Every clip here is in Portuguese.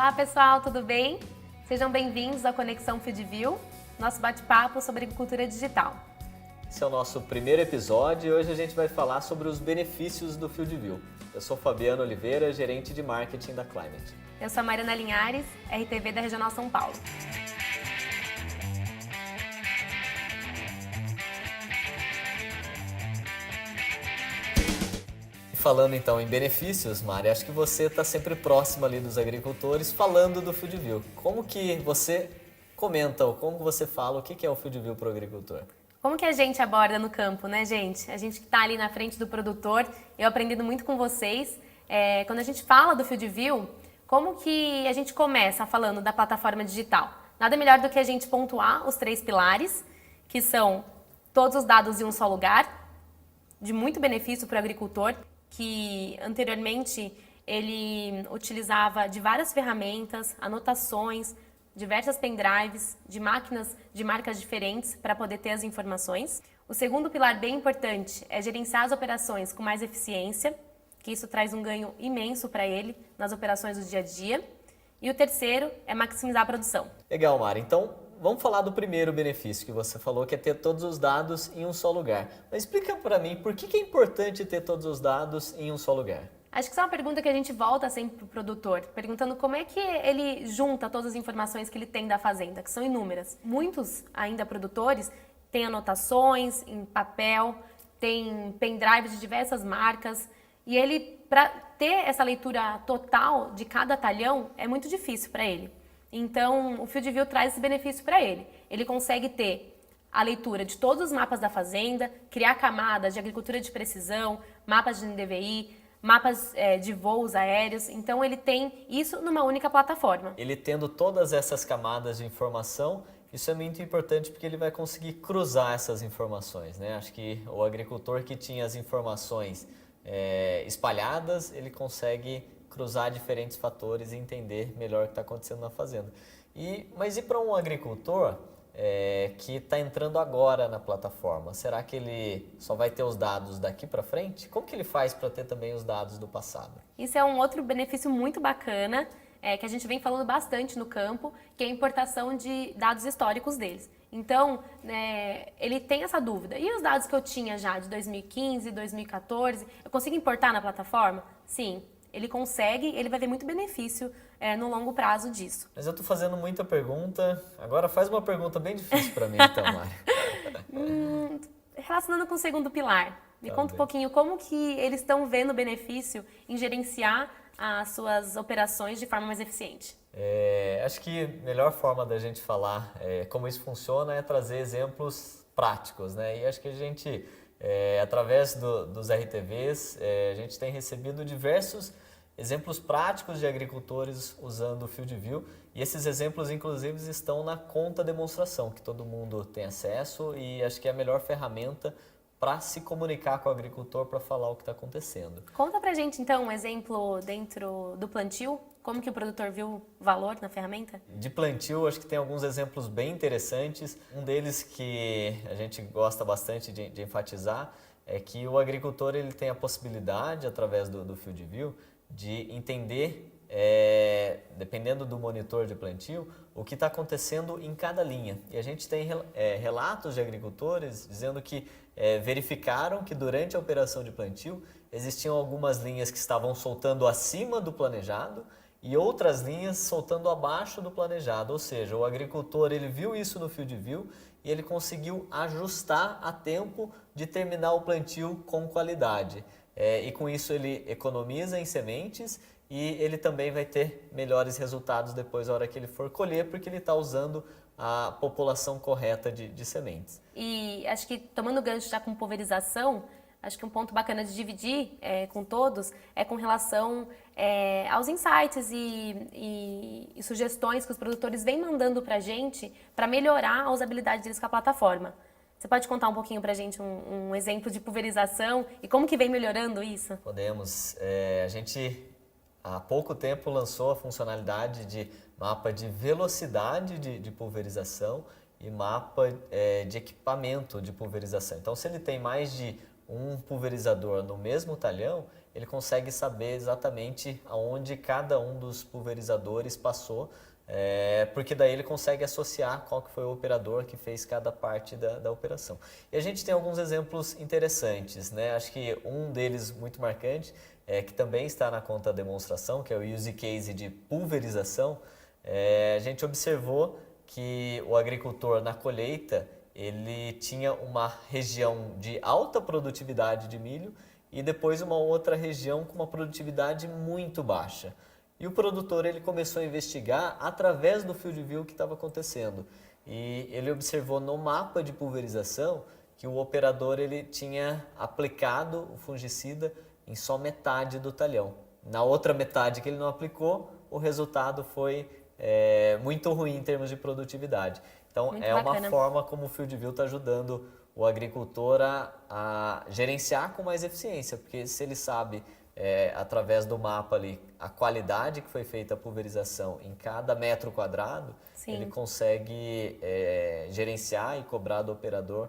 Olá pessoal, tudo bem? Sejam bem-vindos à Conexão FieldView, nosso bate-papo sobre agricultura digital. Esse é o nosso primeiro episódio e hoje a gente vai falar sobre os benefícios do FieldView. Eu sou Fabiano Oliveira, gerente de marketing da Climate. Eu sou a Mariana Linhares, RTV da Regional São Paulo. Falando então em benefícios, Mari, acho que você está sempre próximo ali dos agricultores falando do FieldView. Como que você comenta ou como você fala o que é o FieldView para o agricultor? Como que a gente aborda no campo, né, gente? A gente que está ali na frente do produtor, eu aprendendo muito com vocês. Quando a gente fala do FieldView, como que a gente começa falando da plataforma digital? Nada melhor do que a gente pontuar os 3 pilares, que são todos os dados em um só lugar, de muito benefício para o agricultor, que anteriormente ele utilizava de várias ferramentas, anotações, diversas pendrives, de máquinas de marcas diferentes para poder ter as informações. O segundo pilar bem importante é gerenciar as operações com mais eficiência, que isso traz um ganho imenso para ele nas operações do dia a dia. E o terceiro é maximizar a produção. Legal, Mari. Então, vamos falar do primeiro benefício que você falou, que é ter todos os dados em um só lugar. Mas explica para mim, por que é importante ter todos os dados em um só lugar? Acho que isso é uma pergunta que a gente volta sempre para o produtor, perguntando como é que ele junta todas as informações que ele tem da fazenda, que são inúmeras. Muitos ainda produtores têm anotações em papel, têm pendrives de diversas marcas, e ele, para ter essa leitura total de cada talhão, é muito difícil para ele. Então, o FieldView traz esse benefício para ele. Ele consegue ter a leitura de todos os mapas da fazenda, criar camadas de agricultura de precisão, mapas de NDVI, mapas de voos aéreos. Então, ele tem isso numa única plataforma. Ele tendo todas essas camadas de informação, isso é muito importante porque ele vai conseguir cruzar essas informações, né? Acho que o agricultor que tinha as informações espalhadas, ele consegue cruzar diferentes fatores e entender melhor o que está acontecendo na fazenda. Mas e para um agricultor que está entrando agora na plataforma? Será que ele só vai ter os dados daqui para frente? Como que ele faz para ter também os dados do passado? Isso é um outro benefício muito bacana, que a gente vem falando bastante no campo, que é a importação de dados históricos deles. Então, ele tem essa dúvida. E os dados que eu tinha já de 2015, 2014, eu consigo importar na plataforma? Sim. Ele consegue, ele vai ver muito benefício no longo prazo disso. Mas eu estou fazendo muita pergunta. Agora faz uma pergunta bem difícil para mim, então, Mari. Relacionando com o segundo pilar, me conta um pouquinho como que eles estão vendo benefício em gerenciar as suas operações de forma mais eficiente. Acho que a melhor forma da gente falar como isso funciona é trazer exemplos práticos, né? E acho que a gente, através dos RTVs, a gente tem recebido diversos exemplos práticos de agricultores usando o FieldView, e esses exemplos, inclusive, estão na conta demonstração, que todo mundo tem acesso, e acho que é a melhor ferramenta para se comunicar com o agricultor para falar o que está acontecendo. Conta pra gente, então, um exemplo dentro do plantio, como que o produtor viu valor na ferramenta? De plantio, acho que tem alguns exemplos bem interessantes. Um deles que a gente gosta bastante de enfatizar é que o agricultor ele tem a possibilidade, através do FieldView, de entender, dependendo do monitor de plantio, o que está acontecendo em cada linha. E a gente tem relatos de agricultores dizendo que verificaram que durante a operação de plantio existiam algumas linhas que estavam soltando acima do planejado e outras linhas soltando abaixo do planejado. Ou seja, o agricultor ele viu isso no FieldView e ele conseguiu ajustar a tempo de terminar o plantio com qualidade. E com isso ele economiza em sementes e ele também vai ter melhores resultados depois na hora que ele for colher, porque ele está usando a população correta de sementes. E acho que, tomando gancho já com pulverização, acho que um ponto bacana de dividir com todos é com relação aos insights e sugestões que os produtores vêm mandando para a gente para melhorar a usabilidade deles com a plataforma. Você pode contar um pouquinho para a gente um exemplo de pulverização e como que vem melhorando isso? Podemos. A gente, há pouco tempo, lançou a funcionalidade de mapa de velocidade de pulverização e mapa de equipamento de pulverização. Então, se ele tem mais de um pulverizador no mesmo talhão, ele consegue saber exatamente aonde cada um dos pulverizadores passou, porque daí ele consegue associar qual que foi o operador que fez cada parte da operação. E a gente tem alguns exemplos interessantes, né? Acho que um deles muito marcante, que também está na conta demonstração, que é o use case de pulverização. A gente observou que o agricultor na colheita, ele tinha uma região de alta produtividade de milho e depois uma outra região com uma produtividade muito baixa. E o produtor ele começou a investigar através do field view que estava acontecendo. E ele observou no mapa de pulverização que o operador ele tinha aplicado o fungicida em só metade do talhão. Na outra metade que ele não aplicou, o resultado foi muito ruim em termos de produtividade. Então, muito é bacana. uma forma como o field view está ajudando o agricultor a gerenciar com mais eficiência, porque se ele sabe, através do mapa ali, a qualidade que foi feita a pulverização em cada metro quadrado, Sim. ele consegue gerenciar e cobrar do operador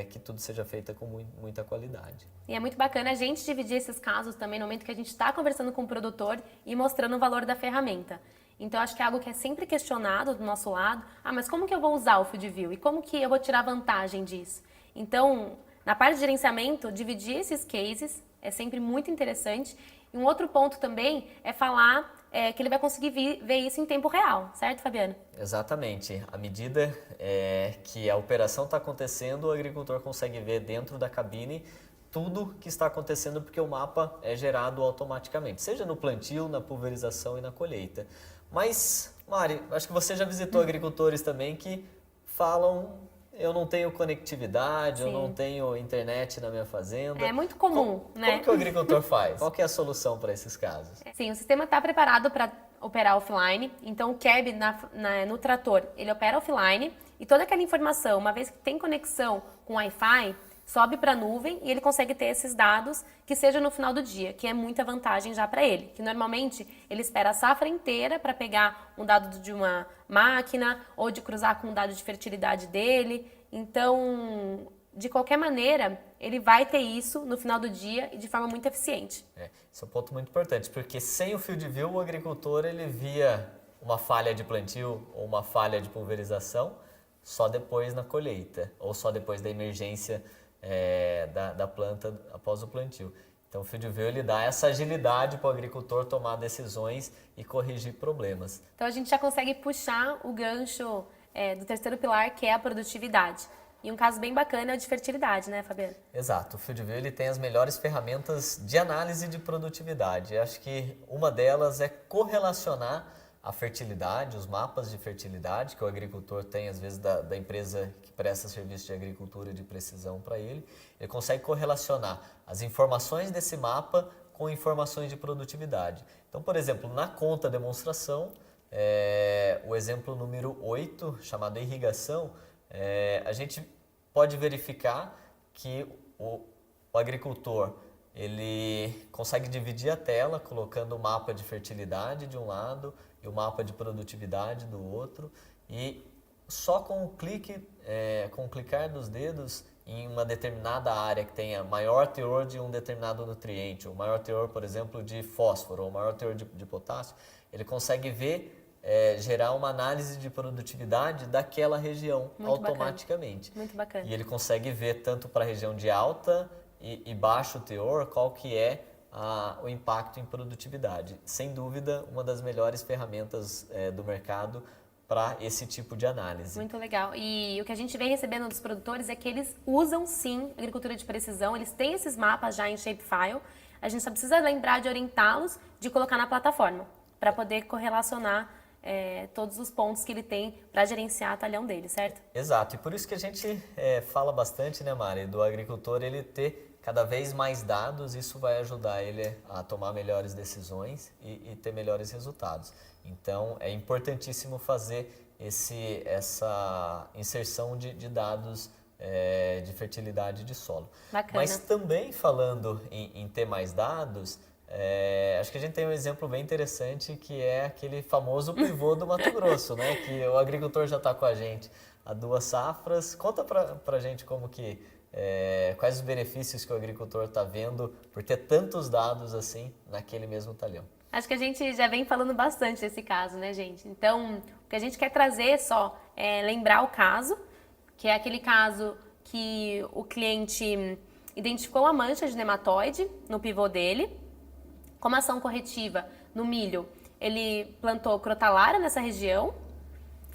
que tudo seja feito com muita qualidade. E é muito bacana a gente dividir esses casos também no momento que a gente está conversando com o produtor e mostrando o valor da ferramenta. Então, acho que é algo que é sempre questionado do nosso lado. Mas como que eu vou usar o field view? E como que eu vou tirar vantagem disso? Então, na parte de gerenciamento, dividir esses cases é sempre muito interessante. E um outro ponto também é falar que ele vai conseguir ver isso em tempo real, certo, Fabiano? Exatamente. À medida que a operação está acontecendo, o agricultor consegue ver dentro da cabine tudo que está acontecendo, porque o mapa é gerado automaticamente, seja no plantio, na pulverização e na colheita. Mas, Mari, acho que você já visitou agricultores também que falam: eu não tenho conectividade, Sim. eu não tenho internet na minha fazenda. É muito comum, né? Como que o agricultor faz? Qual que é a solução para esses casos? Sim, o sistema está preparado para operar offline, então o cab no trator, ele opera offline e toda aquela informação, uma vez que tem conexão com Wi-Fi, sobe para a nuvem e ele consegue ter esses dados que seja no final do dia, que é muita vantagem já para ele. Que normalmente ele espera a safra inteira para pegar um dado de uma máquina ou de cruzar com um dado de fertilidade dele. Então, de qualquer maneira, ele vai ter isso no final do dia e de forma muito eficiente. Esse é um ponto muito importante, porque sem o field view, o agricultor ele via uma falha de plantio ou uma falha de pulverização só depois na colheita ou só depois da emergência da planta após o plantio. Então o field view ele dá essa agilidade para o agricultor tomar decisões e corrigir problemas. Então a gente já consegue puxar o gancho do terceiro pilar, que é a produtividade. E um caso bem bacana é o de fertilidade, né, Fabiano? Exato, o field view ele tem as melhores ferramentas de análise de produtividade. Eu acho que uma delas é correlacionar a fertilidade, os mapas de fertilidade que o agricultor tem, às vezes, da empresa que presta serviço de agricultura de precisão para ele. Ele consegue correlacionar as informações desse mapa com informações de produtividade. Então, por exemplo, na conta demonstração, o exemplo número 8, chamado irrigação, a gente pode verificar que o agricultor ele consegue dividir a tela colocando o mapa de fertilidade de um lado e o mapa de produtividade do outro, e só com com o clicar dos dedos em uma determinada área que tenha maior teor de um determinado nutriente, ou maior teor, por exemplo, de fósforo, ou maior teor de potássio, ele consegue ver gerar uma análise de produtividade daquela região Muito automaticamente. Bacana. Muito bacana. E ele consegue ver tanto para a região de alta e baixo teor qual que é o impacto em produtividade. Sem dúvida, uma das melhores ferramentas do mercado para esse tipo de análise. Muito legal. E o que a gente vem recebendo dos produtores é que eles usam sim agricultura de precisão, eles têm esses mapas já em shapefile, a gente só precisa lembrar de orientá-los, de colocar na plataforma, para poder correlacionar todos os pontos que ele tem para gerenciar o talhão dele, certo? Exato, e por isso que a gente fala bastante, né, Mari, do agricultor ele ter cada vez mais dados, isso vai ajudar ele a tomar melhores decisões e ter melhores resultados. Então, é importantíssimo fazer essa inserção de dados de fertilidade de solo. Bacana. Mas também falando em ter mais dados, acho que a gente tem um exemplo bem interessante que é aquele famoso pivô do Mato Grosso, né? Que o agricultor já está com a gente há 2 safras. Conta pra gente como que quais os benefícios que o agricultor está vendo por ter tantos dados assim naquele mesmo talhão. Acho que a gente já vem falando bastante desse caso, né, gente? Então, o que a gente quer trazer só é lembrar o caso, que é aquele caso que o cliente identificou uma mancha de nematóide no pivô dele. Como ação corretiva no milho, ele plantou crotalária nessa região.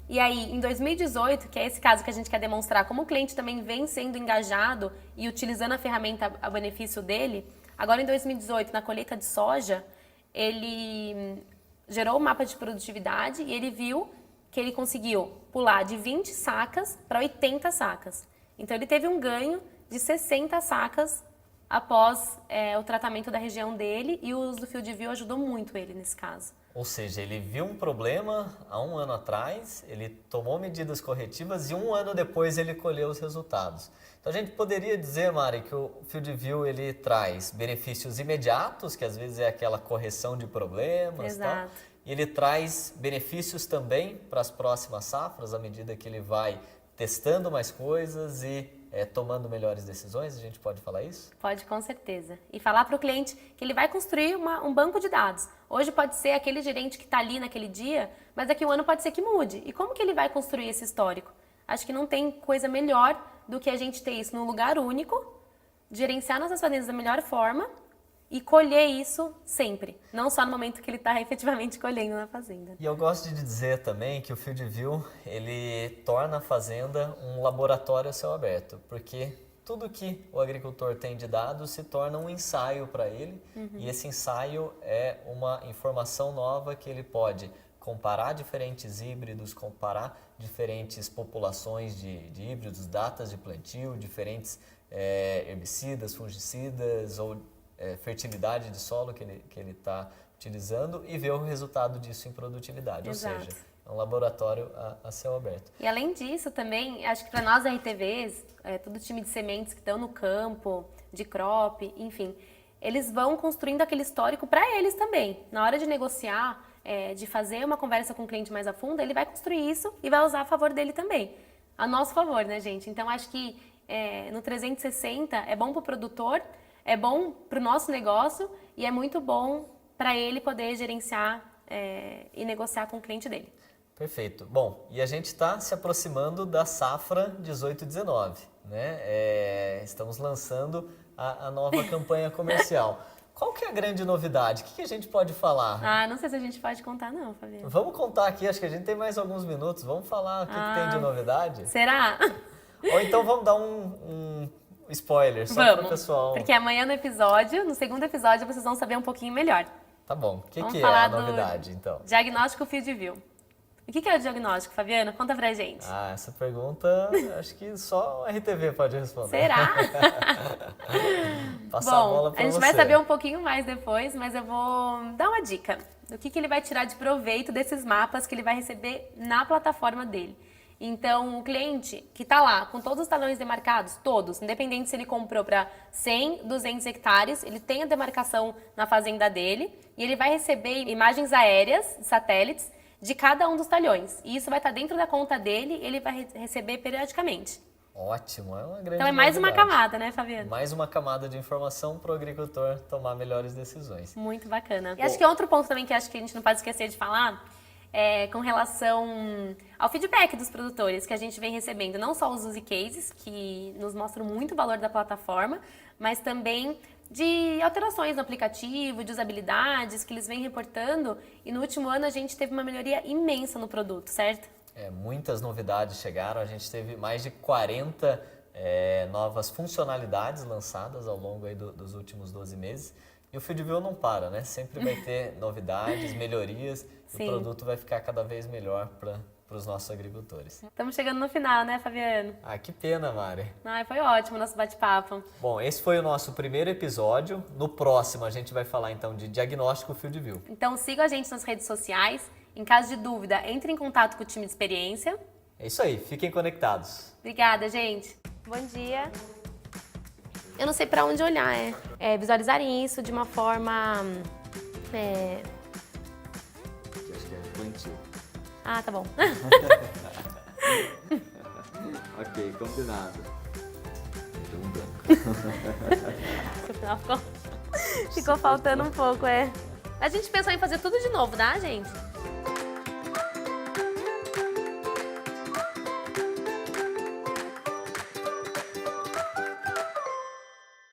E aí, em 2018, que é esse caso que a gente quer demonstrar como o cliente também vem sendo engajado e utilizando a ferramenta a benefício dele, agora em 2018, na colheita de soja, ele gerou um mapa de produtividade e ele viu que ele conseguiu pular de 20 sacas para 80 sacas. Então, ele teve um ganho de 60 sacas após o tratamento da região dele, e o uso do FieldView ajudou muito ele nesse caso. Ou seja, ele viu um problema há um ano atrás, ele tomou medidas corretivas e um ano depois ele colheu os resultados. Então a gente poderia dizer, Mari, que o FieldView ele traz benefícios imediatos, que às vezes é aquela correção de problemas, Exato. Tal, e ele traz benefícios também para as próximas safras, à medida que ele vai testando mais coisas e tomando melhores decisões, a gente pode falar isso? Pode, com certeza. E falar para o cliente que ele vai construir um banco de dados. Hoje pode ser aquele gerente que está ali naquele dia, mas daqui a um ano pode ser que mude. E como que ele vai construir esse histórico? Acho que não tem coisa melhor do que a gente ter isso num lugar único, gerenciar nossas fazendas da melhor forma e colher isso sempre, não só no momento que ele está efetivamente colhendo na fazenda. E eu gosto de dizer também que o FieldView, ele torna a fazenda um laboratório a céu aberto, porque tudo que o agricultor tem de dados se torna um ensaio para ele, e esse ensaio é uma informação nova que ele pode comparar diferentes híbridos, comparar diferentes populações de híbridos, datas de plantio, diferentes herbicidas, fungicidas ou fertilidade de solo que ele está utilizando e ver o resultado disso em produtividade. Exato. Ou seja, é um laboratório a céu aberto. E além disso também, acho que para nós RTVs, todo time de sementes que estão no campo, de crop, enfim, eles vão construindo aquele histórico para eles também. Na hora de negociar, de fazer uma conversa com o cliente mais a fundo, ele vai construir isso e vai usar a favor dele também. A nosso favor, né, gente? Então, acho que no 360 é bom para o produtor, é bom para o nosso negócio e é muito bom para ele poder gerenciar e negociar com o cliente dele. Perfeito. Bom, e a gente está se aproximando da safra 18/19, né? Estamos lançando a nova campanha comercial. Qual que é a grande novidade? O que a gente pode falar? Ah, não sei se a gente pode contar não, Fabiana. Vamos contar aqui, acho que a gente tem mais alguns minutos. Vamos falar o que tem de novidade? Será? Ou então vamos dar um spoiler, só para o pessoal. Porque amanhã no segundo episódio, vocês vão saber um pouquinho melhor. Tá bom. O que é a novidade, então? Diagnóstico FieldView. O que é o diagnóstico, Fabiana? Conta pra gente. Ah, essa pergunta acho que só o RTV pode responder. Será? Passar a bola pra a gente você. vai saber um pouquinho mais depois, mas eu vou dar uma dica do que ele vai tirar de proveito desses mapas que ele vai receber na plataforma dele. Então, o cliente que está lá com todos os talões demarcados, todos, independente se ele comprou para 100, 200 hectares, ele tem a demarcação na fazenda dele e ele vai receber imagens aéreas, satélites, de cada um dos talhões. E isso vai estar dentro da conta dele e ele vai receber periodicamente. Ótimo, é uma grande Então é mais novidade. uma camada, né, Fabiana? Mais uma camada de informação para o agricultor tomar melhores decisões. Muito bacana. E acho que outro ponto também que acho que a gente não pode esquecer de falar é com relação ao feedback dos produtores que a gente vem recebendo, não só os use cases, que nos mostram muito o valor da plataforma, mas também de alterações no aplicativo, de usabilidades que eles vêm reportando. E no último ano a gente teve uma melhoria imensa no produto, certo? Muitas novidades chegaram, a gente teve mais de 40 novas funcionalidades lançadas ao longo aí dos últimos 12 meses. E o FieldView não para, né? Sempre vai ter novidades, melhorias, e o produto vai ficar cada vez melhor para os nossos agricultores. Estamos chegando no final, né, Fabiano? Ah, que pena, Mari. Foi ótimo o nosso bate-papo. Bom, esse foi o nosso primeiro episódio. No próximo a gente vai falar então de diagnóstico FieldView. Então siga a gente nas redes sociais. Em caso de dúvida, entre em contato com o time de experiência. É isso aí, fiquem conectados. Obrigada, gente. Bom dia. Eu não sei para onde olhar, visualizarem isso de uma forma... Acho que é plantio. Ah, tá bom. Ok, combinado. No final ficou faltando um pouco, é. A gente pensou em fazer tudo de novo, tá, gente?